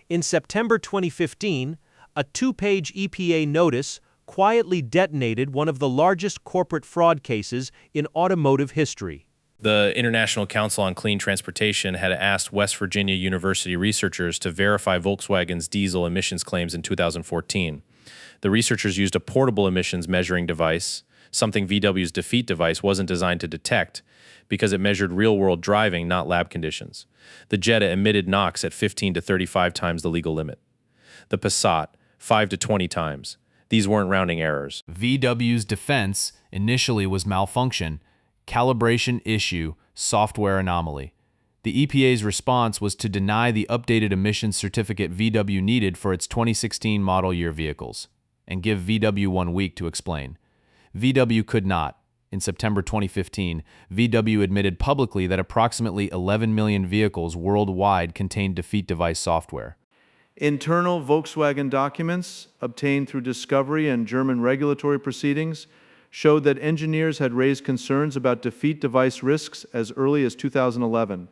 In September 2015, a two-page EPA notice quietly detonated one of the largest corporate fraud cases in automotive history. The International Council on Clean Transportation had asked West Virginia University researchers to verify Volkswagen's diesel emissions claims in 2014. The researchers used a portable emissions measuring device, something VW's defeat device wasn't designed to detect because it measured real-world driving, not lab conditions. The Jetta emitted NOx at 15 to 35 times the legal limit. The Passat, 5 to 20 times. These weren't rounding errors. VW's defense initially was malfunction, calibration issue, software anomaly. The EPA's response was to deny the updated emissions certificate VW needed for its 2016 model year vehicles, and give VW 1 week to explain. VW could not. In September 2015, VW admitted publicly that approximately 11 million vehicles worldwide contained defeat device software. Internal Volkswagen documents obtained through discovery and German regulatory proceedings showed that engineers had raised concerns about defeat device risks as early as 2011.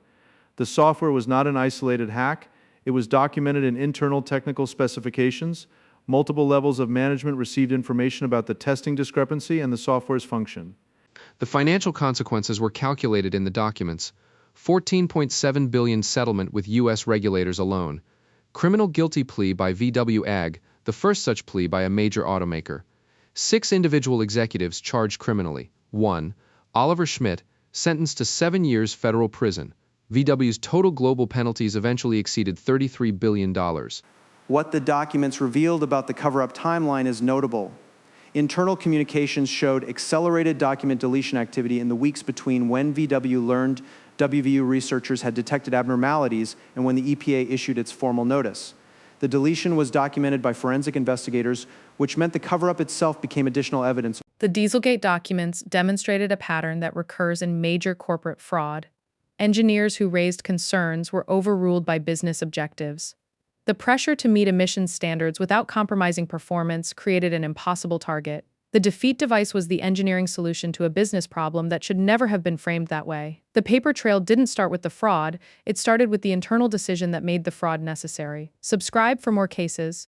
The software was not an isolated hack. It was documented in internal technical specifications. Multiple levels of management received information about the testing discrepancy and the software's function. The financial consequences were calculated in the documents. $14.7 billion settlement with U.S. regulators alone. Criminal guilty plea by VW AG, the first such plea by a major automaker. 6 individual executives charged criminally. 1. Oliver Schmidt, sentenced to 7 years federal prison. VW's total global penalties eventually exceeded $33 billion. What the documents revealed about the cover-up timeline is notable. Internal communications showed accelerated document deletion activity in the weeks between when VW learned WVU researchers had detected abnormalities and when the EPA issued its formal notice. The deletion was documented by forensic investigators, which meant the cover-up itself became additional evidence. The Dieselgate documents demonstrated a pattern that recurs in major corporate fraud. Engineers who raised concerns were overruled by business objectives. The pressure to meet emissions standards without compromising performance created an impossible target. The defeat device was the engineering solution to a business problem that should never have been framed that way. The paper trail didn't start with the fraud, it started with the internal decision that made the fraud necessary. Subscribe for more cases.